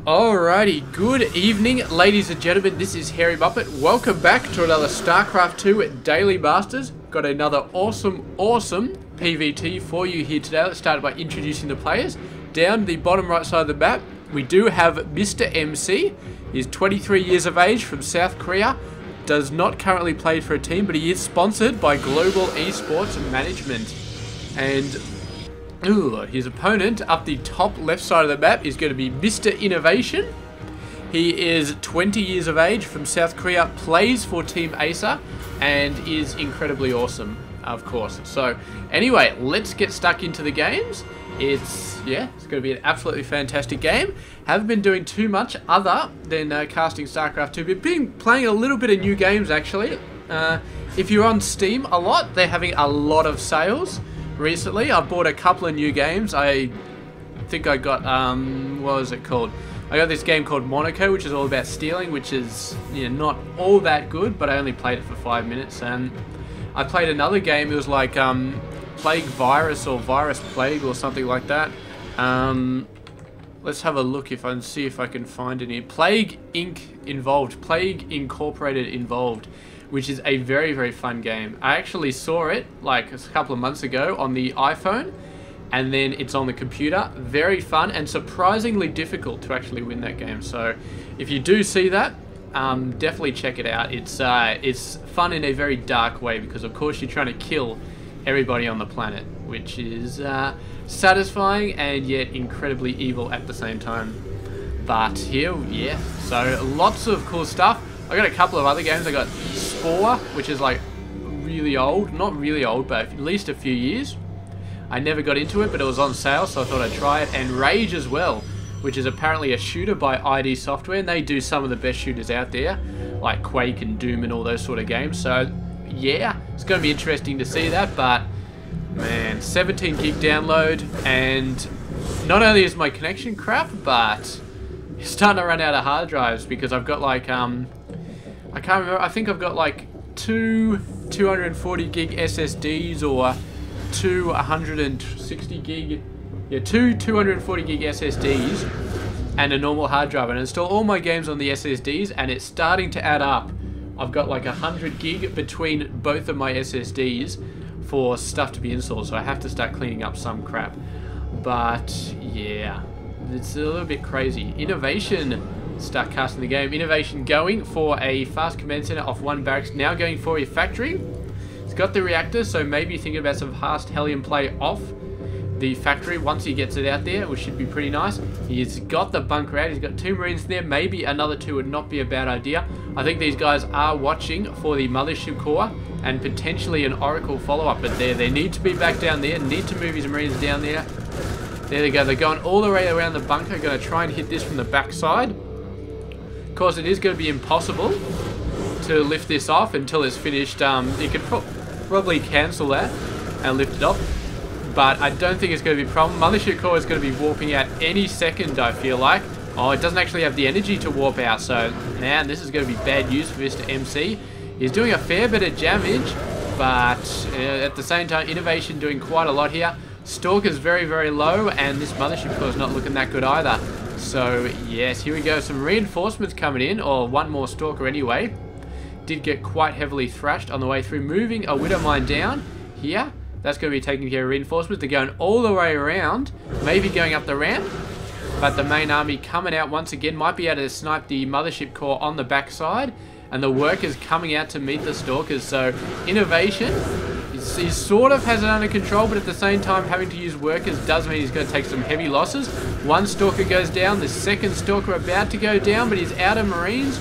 Alrighty, good evening ladies and gentlemen, this is Harry Muppet. Welcome back to another Starcraft 2 Daily Masters. Got another awesome PvT for you here today. Let's start by introducing the players. Down the bottom right side of the map, we do have Mr. MC. He's 23 years of age from South Korea. Does not currently play for a team, but he is sponsored by Global Esports Management. And his opponent up the top left side of the map is going to be Mr. INnoVation. He is 20 years of age from South Korea, plays for Team Acer, and is incredibly awesome, of course. So anyway, let's get stuck into the games. It's going to be an absolutely fantastic game. Haven't been doing too much other than casting StarCraft 2. We've been playing a little bit of new games actually. If you're on Steam a lot, they're having a lot of sales. Recently, I bought a couple of new games. I think I got, what was it called? I got this game called Monaco, which is all about stealing, which is not all that good, but I only played it for 5 minutes. And I played another game, it was like Plague Virus or Virus Plague or something like that. Let's have a look if I can see if I can find any. Plague Incorporated Involved, which is a very, very fun game. I actually saw it like a couple of months ago on the iPhone, and then it's on the computer. Very fun and surprisingly difficult to actually win that game. So if you do see that, definitely check it out. It's fun in a very dark way because of course you're trying to kill everybody on the planet, which is satisfying and yet incredibly evil at the same time. But here, so lots of cool stuff. I got a couple of other games. I got Spore, which is like really old. Not really old, but at least a few years. I never got into it, but it was on sale, so I thought I'd try it. And Rage as well, which is apparently a shooter by ID Software, and they do some of the best shooters out there, like Quake and Doom and all those sort of games. So, yeah, it's going to be interesting to see that, but, man, 17 gig download, and not only is my connection crap, but it's starting to run out of hard drives because I've got like, I can't remember, I think I've got like two 240 gig SSDs or two 160 gig, two 240 gig SSDs and a normal hard drive, and I install all my games on the SSDs and it's starting to add up. I've got like 100 gig between both of my SSDs for stuff to be installed, so I have to start cleaning up some crap. But yeah, it's a little bit crazy. INnoVation start casting the game. INnoVation going for a fast command center off one barracks, now going for a factory. It's got the reactor, so maybe thinking about some fast Hellion play off the factory once he gets it out there, which should be pretty nice. He's got the bunker out, he's got 2 Marines there, maybe another 2 would not be a bad idea. I think these guys are watching for the mothership core and potentially an Oracle follow-up, but they need to be back down there, need to move his Marines down there. There they go, they're going all the way around the bunker, going to try and hit this from the back side. Of course, it is going to be impossible to lift this off until it's finished. You could probably cancel that and lift it off, but I don't think it's going to be a problem. Mothership core is going to be warping out any second, I feel like. Oh, it doesn't actually have the energy to warp out, so man, this is going to be bad news for Mr. MC. He's doing a fair bit of damage, but at the same time, INnoVation doing quite a lot here. Stalker's very, very low, and this mothership core is not looking that good either. So, yes, here we go. Some reinforcements coming in, or one more Stalker anyway. Did get quite heavily thrashed on the way through. Moving a Widow Mine down here. That's going to be taking care of reinforcements. They're going all the way around, maybe going up the ramp. But the main army coming out once again. Might be able to snipe the mothership core on the backside. And the workers coming out to meet the Stalkers. So, INnoVation, he sort of has it under control, but at the same time having to use workers does mean he's going to take some heavy losses. One Stalker goes down, the second Stalker about to go down, but he's out of Marines.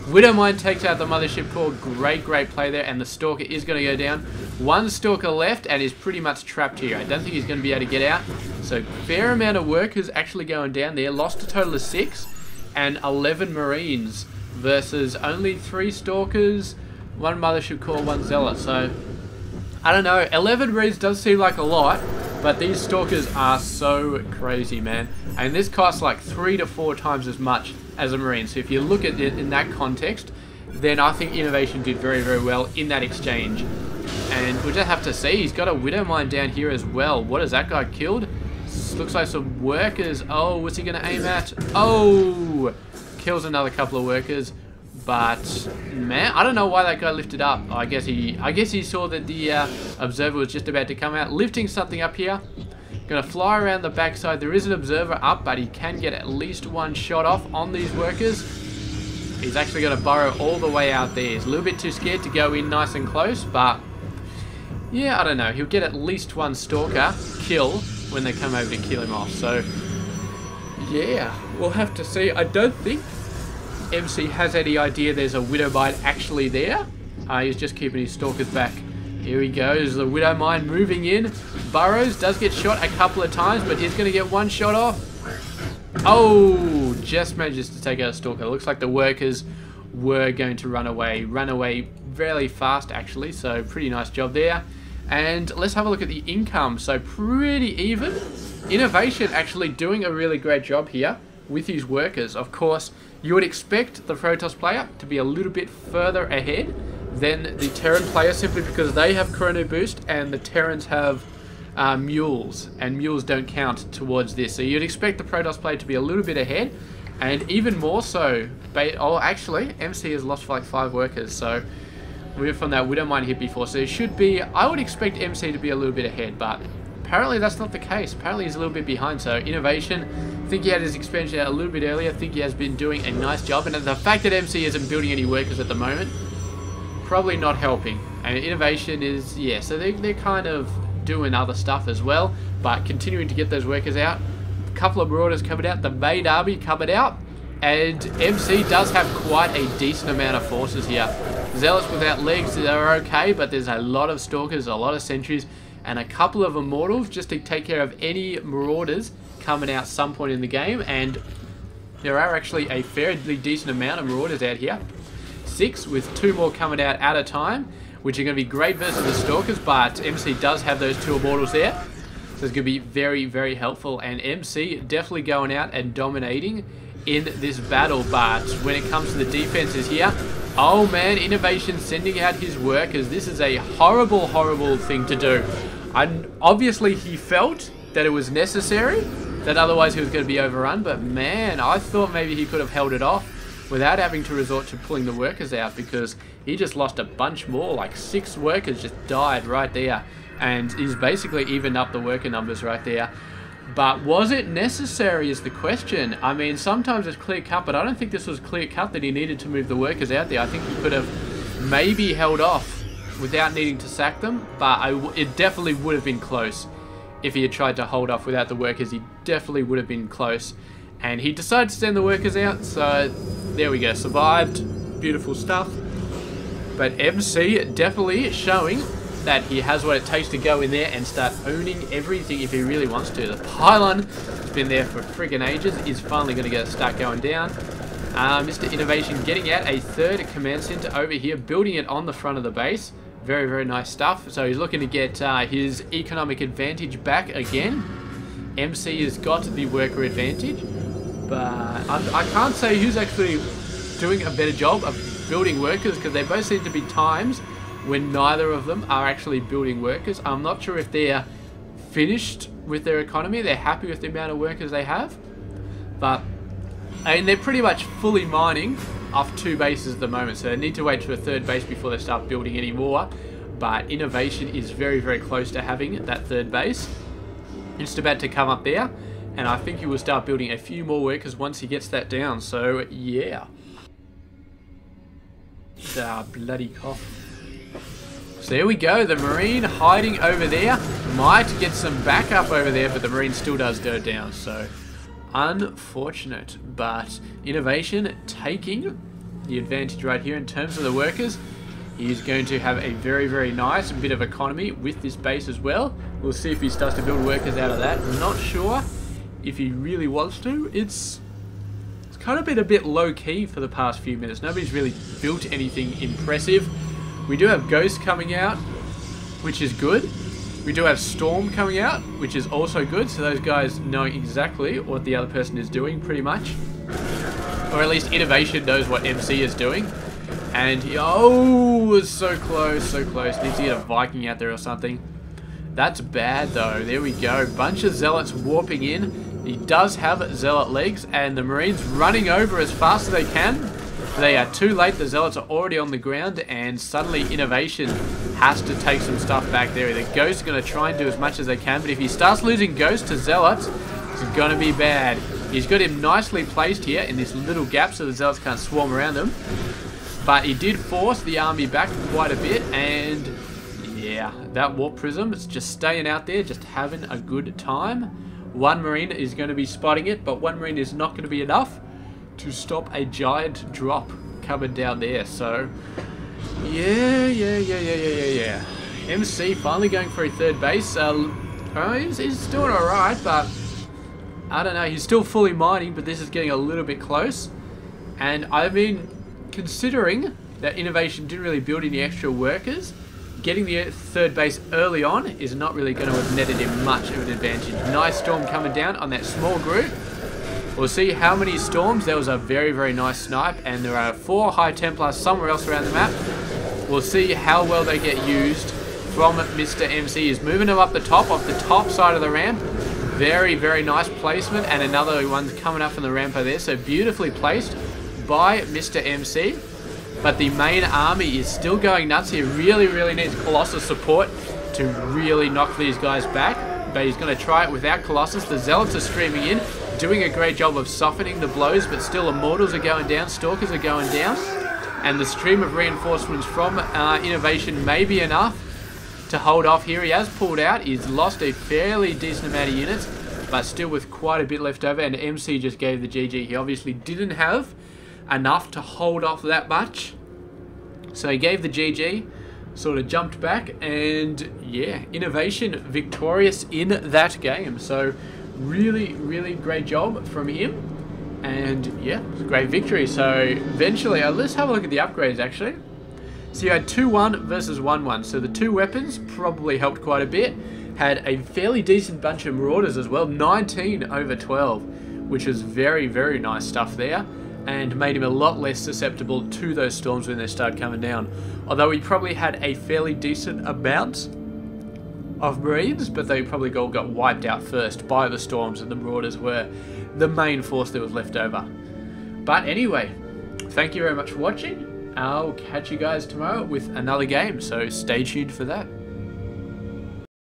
Widowmine takes out the mothership core. Great play there, and the Stalker is going to go down. One Stalker left and is pretty much trapped here. I don't think he's going to be able to get out. So fair amount of workers actually going down there. Lost a total of 6 and 11 Marines versus only 3 Stalkers, 1 mothership core, 1 Zealot. So I don't know, 11 Marines does seem like a lot, but these Stalkers are so crazy, man. And this costs like 3 to 4 times as much as a Marine. So if you look at it in that context, then I think INnoVation did very, very well in that exchange. And we'll just have to see. He's got a Widow Mine down here as well. What has that guy killed? Looks like some workers. Oh, what's he going to aim at? Oh, kills another couple of workers. But man, I don't know why that guy lifted up. I guess he saw that the observer was just about to come out, lifting something up here. Gonna fly around the backside. There is an observer up, but he can get at least one shot off on these workers. He's actually gonna burrow all the way out there. He's a little bit too scared to go in nice and close, but yeah, I don't know. He'll get at least one stalker kill when they come over to kill him off. So yeah, we'll have to see. I don't think MC has any idea there's a Widow Mine actually there. He's just keeping his stalkers back. Here he goes, the Widow Mine moving in. Burrows does get shot a couple of times, but he's going to get one shot off. Oh, just manages to take out a stalker. Looks like the workers were going to run away. Run away fairly fast, actually, so pretty nice job there. And let's have a look at the income. So pretty even. INnoVation actually doing a really great job here with his workers. Of course, you would expect the Protoss player to be a little bit further ahead than the Terran player, simply because they have Chrono Boost and the Terrans have mules, and mules don't count towards this. So you'd expect the Protoss player to be a little bit ahead, and even more so. Oh, actually, MC has lost like 5 workers, so we were from that Widow Mine hit before, so it should be, I would expect MC to be a little bit ahead, but apparently that's not the case. Apparently he's a little bit behind. So INnoVation, I think he had his expansion out a little bit earlier. I think he has been doing a nice job, and the fact that MC isn't building any workers at the moment, probably not helping. And INnoVation is, yeah, so they're kind of doing other stuff as well, but continuing to get those workers out. A couple of Marauders coming out, the main army coming out, and MC does have quite a decent amount of forces here. Zealots without legs are okay, but there's a lot of Stalkers, a lot of Sentries, and a couple of Immortals just to take care of any Marauders coming out some point in the game. And there are actually a fairly decent amount of Marauders out here. 6, with 2 more coming out at a time, which are going to be great versus the Stalkers, but MC does have those 2 Immortals there. So it's going to be very, very helpful, and MC definitely going out and dominating in this battle. But when it comes to the defenses here, oh man, INnoVation sending out his workers. This is a horrible, horrible thing to do. And obviously he felt that it was necessary, that otherwise he was going to be overrun, but man, I thought maybe he could have held it off without having to resort to pulling the workers out, because he just lost a bunch more, like 6 workers just died right there, and he's basically evened up the worker numbers right there. But was it necessary is the question. I mean, sometimes it's clear cut, but I don't think this was clear cut that he needed to move the workers out there. I think he could have maybe held off without needing to sack them, but it definitely would have been close. If he had tried to hold off without the workers, he definitely would have been close. And he decided to send the workers out, so there we go, survived, beautiful stuff. But MC definitely showing that he has what it takes to go in there and start owning everything if he really wants to. The pylon has been there for friggin' ages, is finally going to start going down. Mr. INnoVation getting out a 3rd command center over here, building it on the front of the base. Very, very nice stuff. So he's looking to get his economic advantage back again. MC has got the worker advantage, but I can't say who's actually doing a better job of building workers, because they both seem to be times when neither of them are actually building workers. I'm not sure if they're finished with their economy, they're happy with the amount of workers they have, but I mean, they're pretty much fully mining off 2 bases at the moment, so they need to wait for a 3rd base before they start building any more. But INnoVation is very, very close to having that 3rd base. It's about to come up there, and I think he will start building a few more workers once he gets that down. So yeah, bloody cough. So there we go, the Marine hiding over there, might get some backup over there, but the Marine still does go down, so unfortunate. But INnoVation taking the advantage right here in terms of the workers. He's going to have a very, very nice bit of economy with this base as well. We'll see if he starts to build workers out of that. Not sure if he really wants to. It's kind of been a bit low-key for the past few minutes. Nobody's really built anything impressive. We do have Ghost coming out, which is good. We do have Storm coming out, which is also good. So those guys knowing exactly what the other person is doing, pretty much. Or at least INnoVation knows what MC is doing. And, oh, was so close, so close. Needs to get a Viking out there or something. That's bad though. There we go. Bunch of Zealots warping in. He does have Zealot legs, and the Marines running over as fast as they can. They are too late. The Zealots are already on the ground, and suddenly INnoVation has to take some stuff back there. The Ghosts are going to try and do as much as they can, but if he starts losing Ghosts to Zealots, it's going to be bad. He's got him nicely placed here in this little gap so the Zealots can't swarm around him. But he did force the army back quite a bit, and yeah, that Warp Prism is just staying out there, just having a good time. One Marine is going to be spotting it, but one Marine is not going to be enough to stop a giant drop coming down there. So yeah. MC finally going for a third base. He's doing alright, but I don't know, he's still fully mining, but this is getting a little bit close. And I mean, considering that INnoVation didn't really build any extra workers, getting the third base early on is not really going to have netted him much of an advantage. Nice storm coming down on that small group. We'll see how many storms. There was a very, very nice snipe, and there are 4 High Templars somewhere else around the map. We'll see how well they get used from Mr. MC. He's moving them up the top, off the top side of the ramp. Very, very nice placement, and another one's coming up from the ramp over there. So beautifully placed by Mr. MC. But the main army is still going nuts. He really, really needs Colossus support to really knock these guys back. But he's going to try it without Colossus. The Zealots are streaming in, doing a great job of softening the blows, but still Immortals are going down, Stalkers are going down. And the stream of reinforcements from INnoVation may be enough to hold off here. He has pulled out. He's lost a fairly decent amount of units, but still with quite a bit left over. And MC just gave the GG. He obviously didn't have enough to hold off that much, so he gave the GG, sort of jumped back, and yeah, INnoVation victorious in that game. So really, really great job from him, and yeah, it was a great victory. So eventually, let's have a look at the upgrades actually. So you had 2-1 versus 1-1. So the 2 weapons probably helped quite a bit. Had a fairly decent bunch of Marauders as well, 19 over 12, which was very, very nice stuff there, and made him a lot less susceptible to those storms when they start coming down. Although he probably had a fairly decent amount of Marines, but they probably all got wiped out first by the storms, and the Marauders were the main force that was left over. But anyway, thank you very much for watching. I'll catch you guys tomorrow with another game, so stay tuned for that.